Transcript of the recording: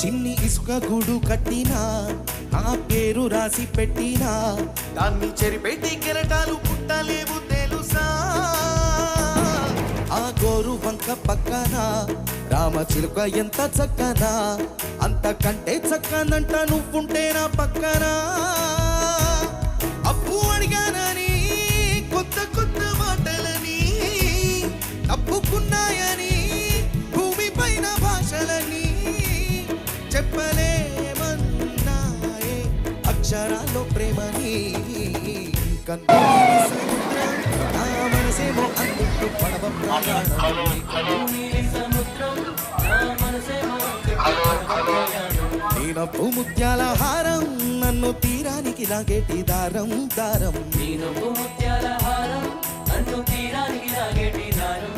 చిన్ని ఇసుక గూడు కట్టినా నా పేరు రాసి పెట్టినా దాన్ని చెరిపెట్టి కెరటాలు పుట్టలేవు తెలుసా ఆ గోరు వంక పక్కన రామచిలుక ఎంత చక్కనా అంతకంటే చక్కనంట నువ్వుంటే నా పక్కన అప్పు అడిగానని కొత్త కొత్త మాటలని తప్పుకున్నాయని భూమి పైన భాషలని చెప్పలేమన్నాయే అక్షరాల్లో ప్రేమని సముద్రం నా మనసేమో అందుకు పడవ నీనప్పు ముత్యాల హారం నన్ను తీరానికి లాగేటి దారం దారం నీనప్పు ముత్యాల హారం నన్ను తీరానికి లాగేటి దారం